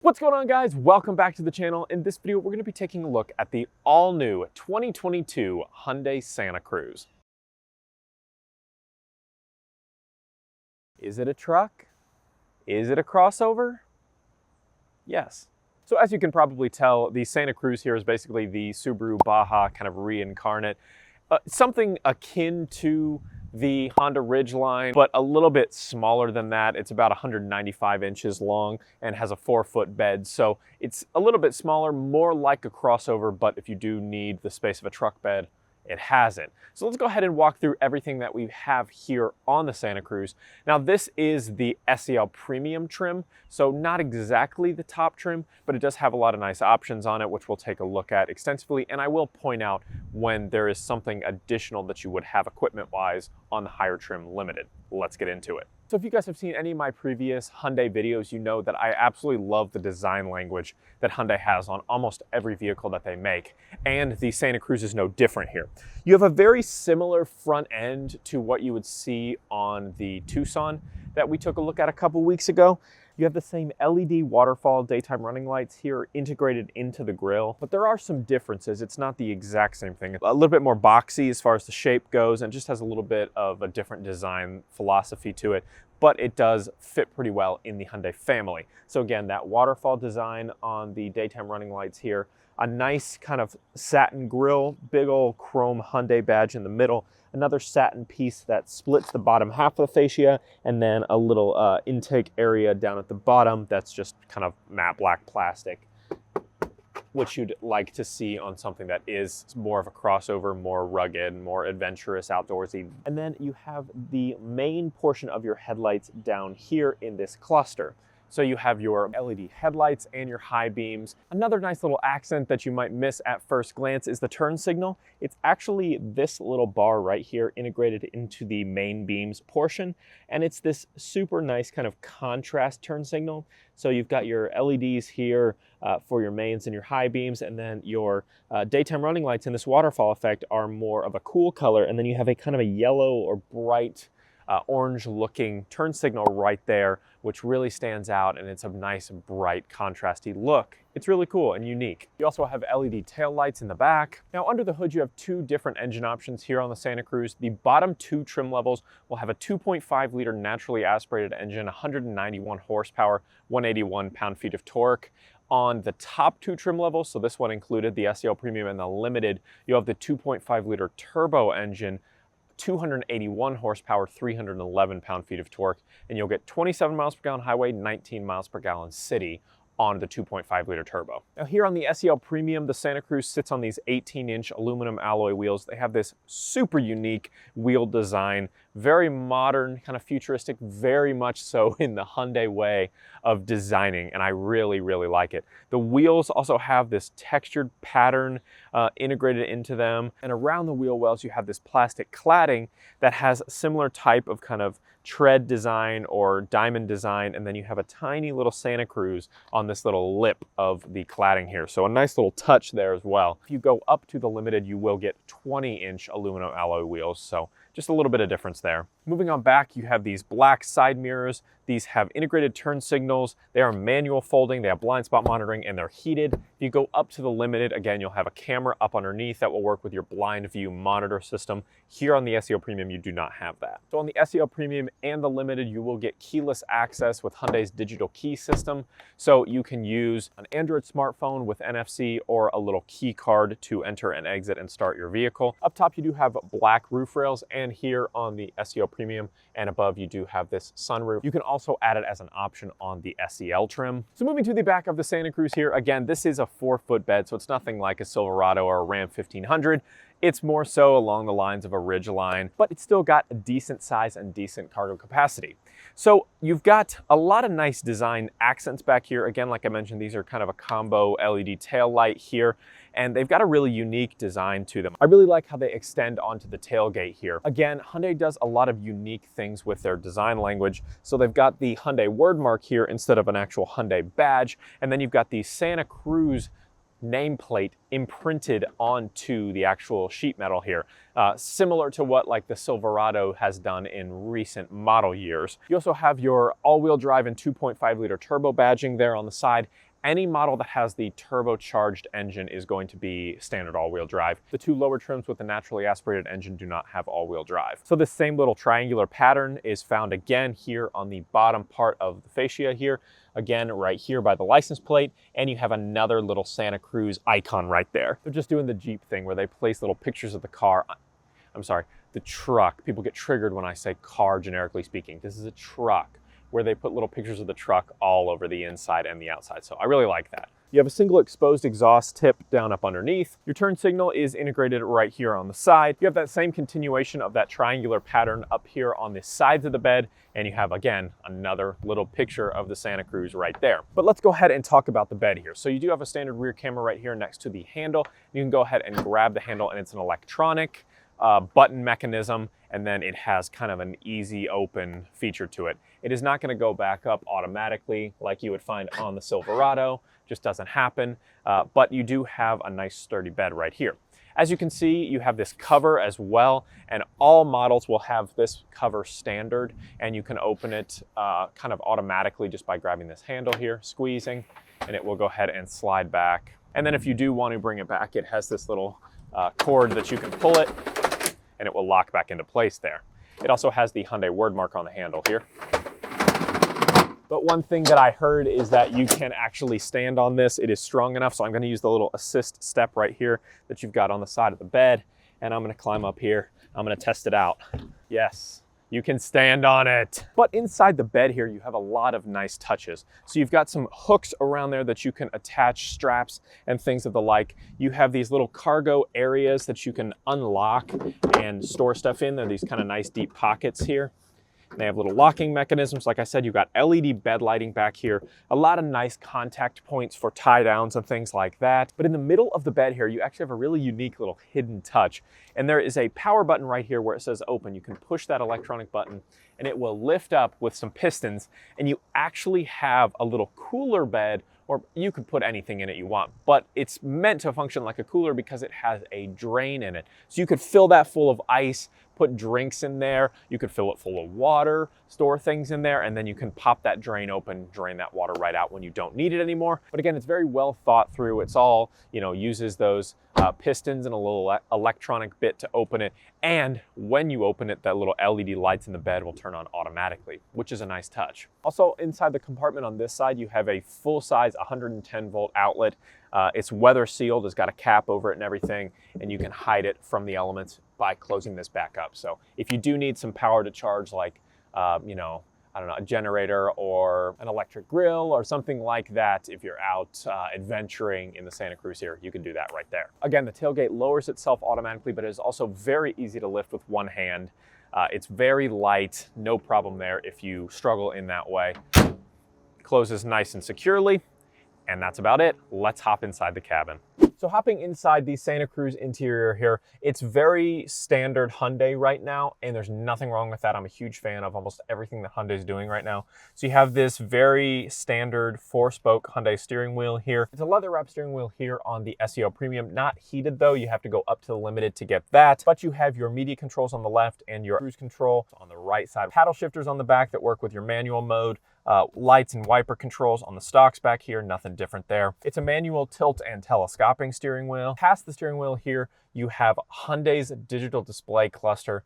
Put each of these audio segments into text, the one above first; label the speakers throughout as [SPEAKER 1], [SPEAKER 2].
[SPEAKER 1] What's going on, guys? Welcome back to the channel. In this video, we're going to be taking a look at the all-new 2022 Hyundai Santa Cruz. Is it a truck? Is it a crossover? Yes. So as you can probably tell, the Santa Cruz here is basically the Subaru Baja kind of reincarnate. Something akin to the Honda Ridgeline, but a little bit smaller than that. It's about 195 inches long and has a 4-foot bed. So it's a little bit smaller, more like a crossover, but if you do need the space of a truck bed, it has it. So let's go ahead and walk through everything that we have here on the Santa Cruz. Now this is the SEL Premium trim, so not exactly the top trim, but it does have a lot of nice options on it, which we'll take a look at extensively. And I will point out when there is something additional that you would have equipment-wise on the higher trim Limited. Let's get into it. So if you guys have seen any of my previous Hyundai videos, you know that I absolutely love the design language that Hyundai has on almost every vehicle that they make. And the Santa Cruz is no different here. You have a very similar front end to what you would see on the Tucson that we took a look at a couple weeks ago. You have the same LED waterfall daytime running lights here integrated into the grille, but there are some differences. It's not the exact same thing. A little bit more boxy as far as the shape goes, and just has a little bit of a different design philosophy to it, but it does fit pretty well in the Hyundai family. So again, that waterfall design on the daytime running lights here, a nice kind of satin grille, big old chrome Hyundai badge in the middle, another satin piece that splits the bottom half of the fascia, and then a little intake area down at the bottom that's just kind of matte black plastic, which you'd like to see on something that is more of a crossover, more rugged, more adventurous, outdoorsy. And then you have the main portion of your headlights down here in this cluster. So you have your LED headlights and your high beams. Another nice little accent that you might miss at first glance is the turn signal. It's actually this little bar right here integrated into the main beams portion. And it's this super nice kind of contrast turn signal. So you've got your LEDs here for your mains and your high beams, and then your daytime running lights in this waterfall effect are more of a cool color. And then you have a kind of a yellow or bright orange looking turn signal right there, which really stands out, and it's a nice bright contrasty look. It's really cool and unique. You also have LED tail lights in the back. Now under the hood you have two different engine options here on the Santa Cruz. The bottom two trim levels will have a 2.5 liter naturally aspirated engine, 191 horsepower, 181 pound-feet of torque. On the top two trim levels, so this one included the SEL Premium and the Limited, you have the 2.5 liter turbo engine, 281 horsepower, 311 pound-feet of torque, and you'll get 27 miles per gallon highway, 19 miles per gallon city on the 2.5 liter turbo. Now here on the SEL Premium, the Santa Cruz sits on these 18-inch aluminum alloy wheels. They have this super unique wheel design, very modern, kind of futuristic, very much so in the Hyundai way of designing, and I really, really like it. The wheels also have this textured pattern integrated into them, and around the wheel wells you have this plastic cladding that has similar type of kind of tread design or diamond design, and then you have a tiny little Santa Cruz on this little lip of the cladding here. So a nice little touch there as well. If you go up to the Limited, you will get 20-inch aluminum alloy wheels, so just a little bit of difference there. Moving on back, you have these black side mirrors. These have integrated turn signals. They are manual folding, they have blind spot monitoring, and they're heated. If you go up to the Limited, again, you'll have a camera up underneath that will work with your blind view monitor system. Here on the SEL Premium, you do not have that. So on the SEL Premium and the Limited, you will get keyless access with Hyundai's digital key system. So you can use an Android smartphone with NFC or a little key card to enter and exit and start your vehicle. Up top, you do have black roof rails, and here on the SEL Premium and above, you do have this sunroof. You can also add it as an option on the SEL trim. So moving to the back of the Santa Cruz here, again, this is a 4-foot bed, so it's nothing like a Silverado or a Ram 1500. It's more so along the lines of a Ridgeline, but it's still got a decent size and decent cargo capacity. So you've got a lot of nice design accents back here. Again, like I mentioned, these are kind of a combo LED tail light here, and they've got a really unique design to them. I really like how they extend onto the tailgate here. Again, Hyundai does a lot of unique things with their design language. So they've got the Hyundai word mark here instead of an actual Hyundai badge, and then you've got the Santa Cruz nameplate imprinted onto the actual sheet metal here, similar to what like the Silverado has done in recent model years. You also have your all-wheel drive and 2.5 liter turbo badging there on the side, Any model that has the turbocharged engine is going to be standard all-wheel drive. The two lower trims with the naturally aspirated engine do not have all-wheel drive. So this same little triangular pattern is found again here on the bottom part of the fascia here, again right here by the license plate, and you have another little Santa Cruz icon right there. They're just doing the Jeep thing where they place little pictures of the car. I'm sorry, the truck. People get triggered when I say car, generically speaking. This is a truck, where they put little pictures of the truck all over the inside and the outside. So I really like that. You have a single exposed exhaust tip down up underneath. Your turn signal is integrated right here on the side. You have that same continuation of that triangular pattern up here on the sides of the bed. And you have, again, another little picture of the Santa Cruz right there. But let's go ahead and talk about the bed here. So you do have a standard rear camera right here next to the handle. You can go ahead and grab the handle, and it's an electronic button mechanism, and then it has kind of an easy open feature to it. It is not going to go back up automatically like you would find on the Silverado. Just doesn't happen, but you do have a nice sturdy bed right here. As you can see, you have this cover as well, and all models will have this cover standard, and you can open it kind of automatically just by grabbing this handle here, squeezing, and it will go ahead and slide back. And then if you do want to bring it back, it has this little cord that you can pull it, and it will lock back into place there. It also has the Hyundai word mark on the handle here. But one thing that I heard is that you can actually stand on this. It is strong enough, so I'm gonna use the little assist step right here that you've got on the side of the bed, and I'm gonna climb up here. I'm gonna test it out. Yes, you can stand on it. But inside the bed here, you have a lot of nice touches. So you've got some hooks around there that you can attach straps and things of the like. You have these little cargo areas that you can unlock and store stuff in. They're these kind of nice deep pockets here. They have little locking mechanisms. Like I said, you've got LED bed lighting back here, a lot of nice contact points for tie downs and things like that. But in the middle of the bed here, you actually have a really unique little hidden touch. And there is a power button right here where it says open. You can push that electronic button and it will lift up with some pistons, and you actually have a little cooler bed, or you could put anything in it you want, but it's meant to function like a cooler because it has a drain in it. So you could fill that full of ice, put drinks in there, you could fill it full of water, store things in there, and then you can pop that drain open, drain that water right out when you don't need it anymore. But again, it's very well thought through. It's all, uses those pistons and a little electronic bit to open it. And when you open it, that little LED lights in the bed will turn on automatically, which is a nice touch. Also, inside the compartment on this side, you have a full-size 110 volt outlet. It's weather sealed, it's got a cap over it and everything, and you can hide it from the elements by closing this back up. So if you do need some power to charge, like, I don't know, a generator or an electric grill or something like that, if you're out adventuring in the Santa Cruz here, you can do that right there. Again, the tailgate lowers itself automatically, but it is also very easy to lift with one hand. It's very light, no problem there if you struggle in that way. Closes nice and securely, and that's about it. Let's hop inside the cabin. So hopping inside the Santa Cruz interior here, it's very standard Hyundai right now, and there's nothing wrong with that. I'm a huge fan of almost everything that Hyundai's doing right now. So you have this very standard 4-spoke Hyundai steering wheel here. It's a leather wrap steering wheel here on the SEO Premium, not heated though. You have to go up to the Limited to get that, but you have your media controls on the left and your cruise control on the right side. Paddle shifters on the back that work with your manual mode. Lights and wiper controls on the stalks back here, nothing different there. It's a manual tilt and telescoping steering wheel. Past the steering wheel here, you have Hyundai's digital display cluster.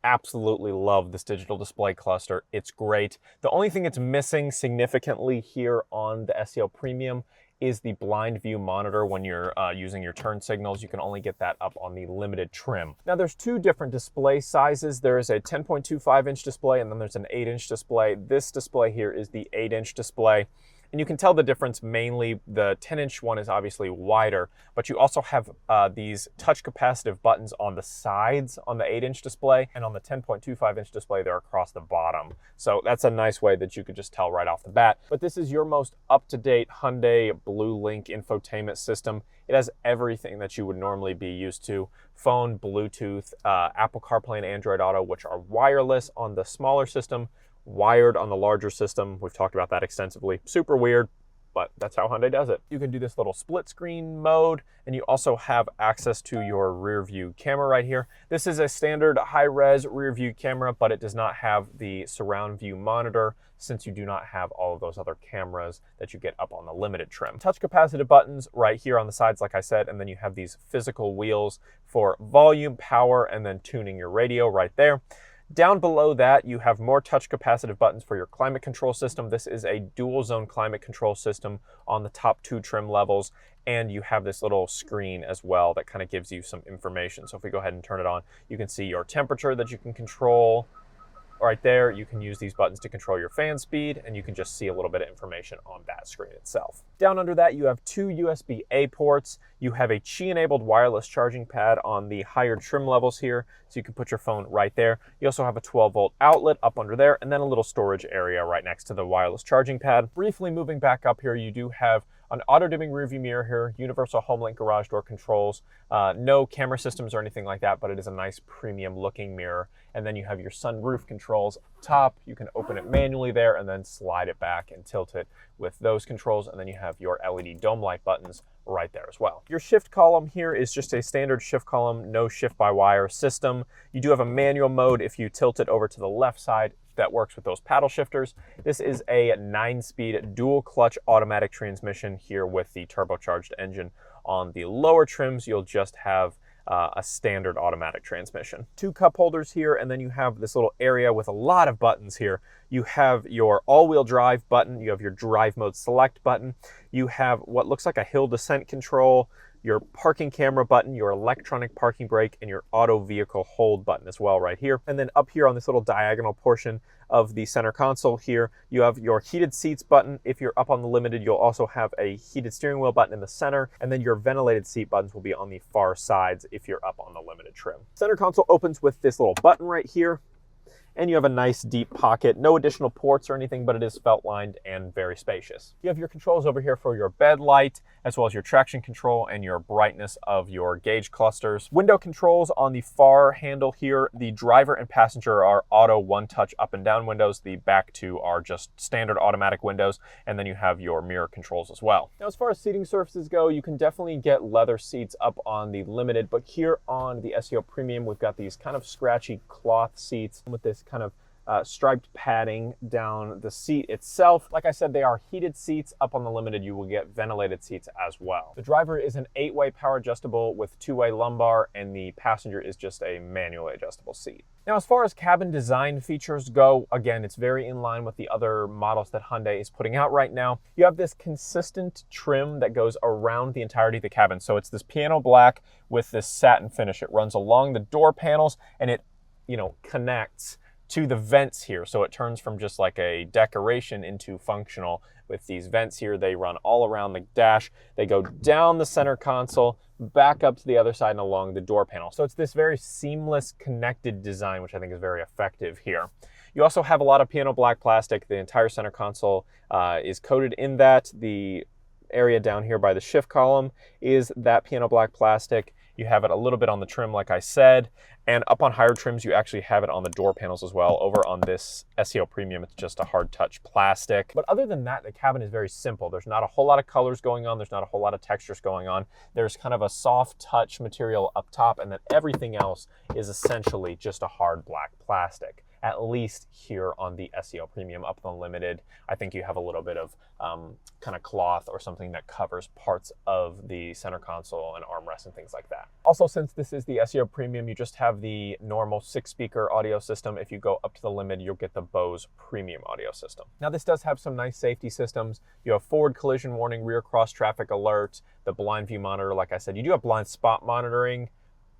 [SPEAKER 1] Absolutely love this digital display cluster. It's great. The only thing it's missing significantly here on the SEO Premium is the blind view monitor. When you're using your turn signals, you can only get that up on the Limited trim. Now there's two different display sizes. There is a 10.25 inch display, and then there's an 8-inch display. This display here is the 8-inch display. And you can tell the difference mainly. The 10-inch one is obviously wider, but you also have these touch capacitive buttons on the sides on the 8-inch display, and on the 10.25-inch display, they're across the bottom. So that's a nice way that you could just tell right off the bat. But this is your most up-to-date Hyundai Blue Link infotainment system. It has everything that you would normally be used to. Phone, Bluetooth, Apple CarPlay and Android Auto, which are wireless on the smaller system, wired on the larger system. We've talked about that extensively. Super weird, but that's how Hyundai does it. You can do this little split screen mode, and you also have access to your rear view camera right here. This is a standard high-res rear view camera, but it does not have the surround view monitor since you do not have all of those other cameras that you get up on the limited trim. Touch capacitive buttons right here on the sides, like I said, and then you have these physical wheels for volume, power, and then tuning your radio right there. Down below that, you have more touch capacitive buttons for your climate control system. This is a dual zone climate control system on the top 2 trim levels. And you have this little screen as well that kind of gives you some information. So if we go ahead and turn it on, you can see your temperature that you can control. Right there, you can use these buttons to control your fan speed, and you can just see a little bit of information on that screen itself. Down under that, you have 2 USB-A ports. You have a Qi-enabled wireless charging pad on the higher trim levels here, so you can put your phone right there. You also have a 12-volt outlet up under there, and then a little storage area right next to the wireless charging pad. Briefly moving back up here, you do have an auto-dimming rearview mirror here, universal HomeLink garage door controls, no camera systems or anything like that, but it is a nice premium looking mirror. And then you have your sunroof controls up top. You can open it manually there and then slide it back and tilt it with those controls. And then you have your LED dome light buttons right there as well. Your shift column here is just a standard shift column, no shift by wire system. You do have a manual mode if you tilt it over to the left side. That works with those paddle shifters. This is a 9-speed dual clutch automatic transmission here with the turbocharged engine. On the lower trims, you'll just have a standard automatic transmission. 2 cup holders here, and then you have this little area with a lot of buttons here. You have your all-wheel drive button, you have your drive mode select button, you have what looks like a hill descent control, your parking camera button, your electronic parking brake, and your auto vehicle hold button as well right here. And then up here on this little diagonal portion of the center console here, you have your heated seats button. If you're up on the limited, you'll also have a heated steering wheel button in the center, and then your ventilated seat buttons will be on the far sides if you're up on the limited trim. Center console opens with this little button right here, and you have a nice deep pocket. No additional ports or anything, but it is felt lined and very spacious. You have your controls over here for your bed light, as well as your traction control and your brightness of your gauge clusters. Window controls on the far handle here. The driver and passenger are auto one-touch up and down windows. The back 2 are just standard automatic windows, and then you have your mirror controls as well. Now, as far as seating surfaces go, you can definitely get leather seats up on the limited, but here on the SEO Premium, we've got these kind of scratchy cloth seats with this kind of striped padding down the seat itself. Like I said, they are heated seats. Up on the limited, you will get ventilated seats as well. The driver is an 8-way power adjustable with 2-way lumbar, and the passenger is just a manually adjustable seat. Now, as far as cabin design features go, again, it's very in line with the other models that Hyundai is putting out right now. You have this consistent trim that goes around the entirety of the cabin. So it's this piano black with this satin finish. It runs along the door panels, and it, connects to the vents here. So it turns from just like a decoration into functional with these vents here. They run all around the dash. They go down the center console, back up to the other side and along the door panel. So it's this very seamless connected design, which I think is very effective here. You also have a lot of piano black plastic. The entire center console is coated in that. The area down here by the shift column is that piano black plastic. You have it a little bit on the trim, like I said, and up on higher trims, you actually have it on the door panels as well. Over on this SEO Premium, it's just a hard touch plastic. But other than that, the cabin is very simple. There's not a whole lot of colors going on. There's not a whole lot of textures going on. There's kind of a soft touch material up top, and then everything else is essentially just a hard black plastic. At least here on the SEO Premium. Up on the limited, I think you have a little bit of kind of cloth or something that covers parts of the center console and armrests and things like that. Also, since this is the SEO Premium, you just have the normal 6-speaker audio system. If you go up to the limit, you'll get the Bose Premium audio system. Now, this does have some nice safety systems. You have forward collision warning, rear cross traffic alert, the blind view monitor. Like I said, you do have blind spot monitoring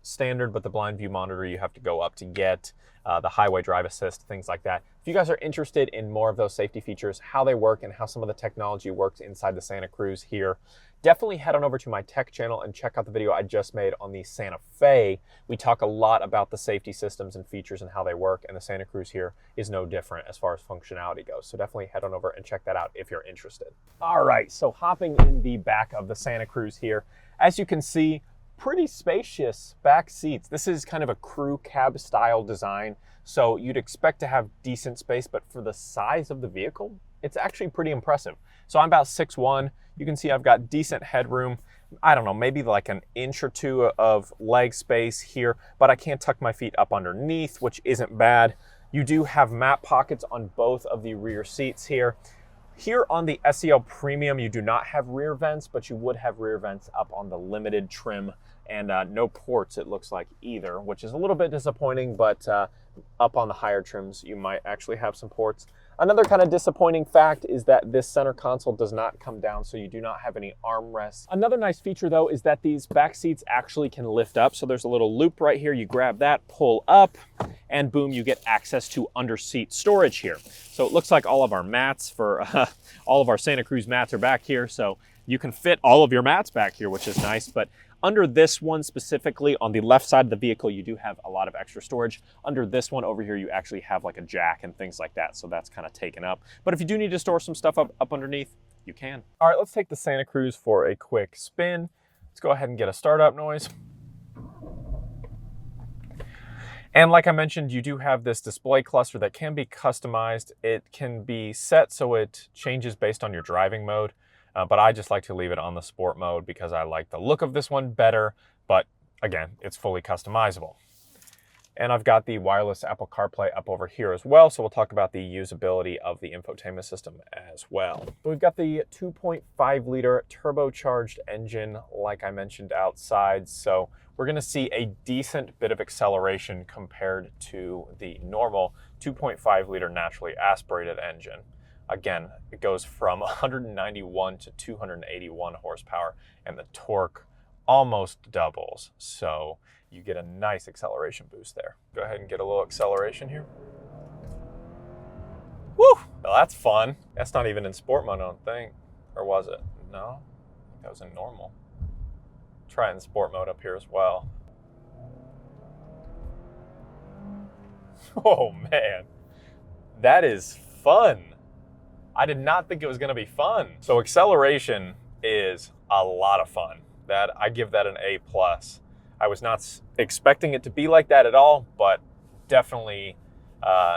[SPEAKER 1] standard, but the blind view monitor you have to go up to get. The highway drive assist, things like that. If you guys are interested in more of those safety features, how they work and how some of the technology works inside the Santa Cruz here, definitely head on over to my tech channel and check out the video I just made on the Santa Fe. We talk a lot about the safety systems and features and how they work, and the Santa Cruz here is no different as far as functionality goes. So definitely head on over and check that out if you're interested. All right, so hopping in the back of the Santa Cruz here, as you can see, pretty spacious back seats. This is kind of a crew cab style design, so you'd expect to have decent space, but for the size of the vehicle, it's actually pretty impressive. So I'm about 6'1". You can see I've got decent headroom. I don't know, maybe like an inch or two of leg space here, but I can't tuck my feet up underneath, which isn't bad. You do have mat pockets on both of the rear seats here. Here on the SEL Premium, you do not have rear vents, but you would have rear vents up on the limited trim, and no ports, it looks like, either, which is a little bit disappointing, but up on the higher trims, you might actually have some ports. Another kind of disappointing fact is that this center console does not come down, so you do not have any armrests. Another nice feature, though, is that these back seats actually can lift up. So there's a little loop right here. You grab that, pull up, and boom, you get access to under-seat storage here. So it looks like all of our mats for all of our Santa Cruz mats are back here. So you can fit all of your mats back here, which is nice. But under this one specifically, on the left side of the vehicle, you do have a lot of extra storage. Under this one over here, you actually have like a jack and things like that. So that's kind of taken up. But if you do need to store some stuff up underneath, you can. All right, let's take the Santa Cruz for a quick spin. Let's go ahead and get a startup noise. And like I mentioned, you do have this display cluster that can be customized. It can be set so it changes based on your driving mode. But I just like to leave it on the sport mode because I like the look of this one better. But again, it's fully customizable. And I've got the wireless Apple CarPlay up over here as well. So we'll talk about the usability of the infotainment system as well. We've got the 2.5 liter turbocharged engine, like I mentioned outside. So we're gonna see a decent bit of acceleration compared to the normal 2.5 liter naturally aspirated engine. Again, it goes from 191 to 281 horsepower, and the torque almost doubles. So you get a nice acceleration boost there. Go ahead and get a little acceleration here. Woo! Well, that's fun. That's not even in sport mode, I don't think. Or was it? No, I think that was in normal. Try it in sport mode up here as well. Oh man, that is fun. I did not think it was gonna be fun. So acceleration is a lot of fun. I give that an A+. I was not expecting it to be like that at all, but definitely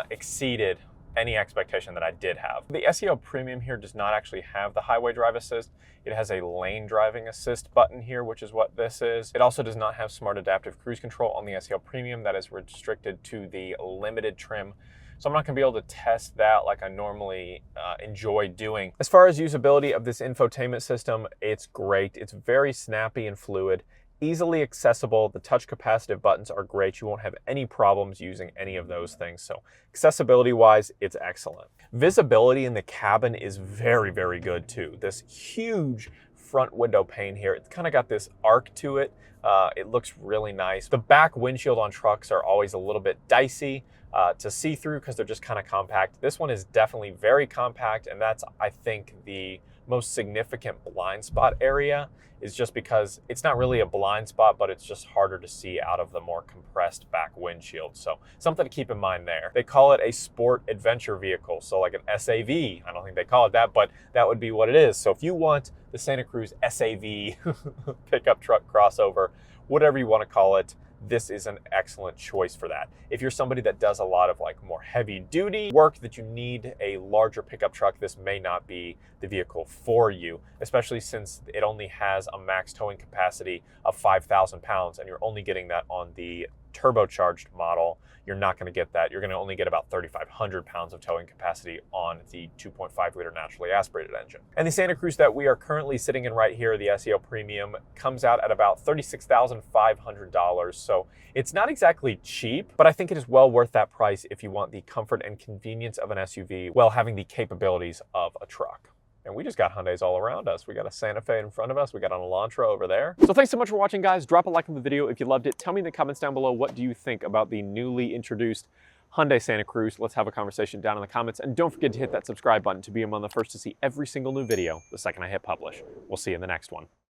[SPEAKER 1] exceeded any expectation that I did have. The SEL Premium here does not actually have the highway drive assist. It has a lane driving assist button here, which is what this is. It also does not have smart adaptive cruise control on the SEL Premium. That is restricted to the limited trim. So I'm not gonna be able to test that like I normally enjoy doing. As far as usability of this infotainment system, it's great. It's very snappy and fluid, easily accessible. The touch capacitive buttons are great. You won't have any problems using any of those things. So accessibility wise, it's excellent. Visibility in the cabin is very, very good too. This huge front window pane here, it's kind of got this arc to it. It looks really nice. The back windshield on trucks are always a little bit dicey to see through because they're just kind of compact. This one is definitely very compact, and that's, I think, the most significant blind spot area, is just because it's not really a blind spot, but it's just harder to see out of the more compressed back windshield. So something to keep in mind there. They call it a sport adventure vehicle. So like an SAV, I don't think they call it that, but that would be what it is. So if you want the Santa Cruz SAV pickup truck crossover, whatever you want to call it, this is an excellent choice for that. If you're somebody that does a lot of like more heavy duty work that you need a larger pickup truck, this may not be the vehicle for you, especially since it only has a max towing capacity of 5,000 pounds and you're only getting that on the turbocharged model. You're not going to get that. You're going to only get about 3,500 pounds of towing capacity on the 2.5 liter naturally aspirated engine. And the Santa Cruz that we are currently sitting in right here, the SEL Premium, comes out at about $36,500. So it's not exactly cheap, but I think it is well worth that price if you want the comfort and convenience of an SUV while having the capabilities of a truck. And we just got Hyundais all around us. We got a Santa Fe in front of us. We got an Elantra over there. So thanks so much for watching, guys. Drop a like on the video if you loved it. Tell me in the comments down below, what do you think about the newly introduced Hyundai Santa Cruz? Let's have a conversation down in the comments. And don't forget to hit that subscribe button to be among the first to see every single new video the second I hit publish. We'll see you in the next one.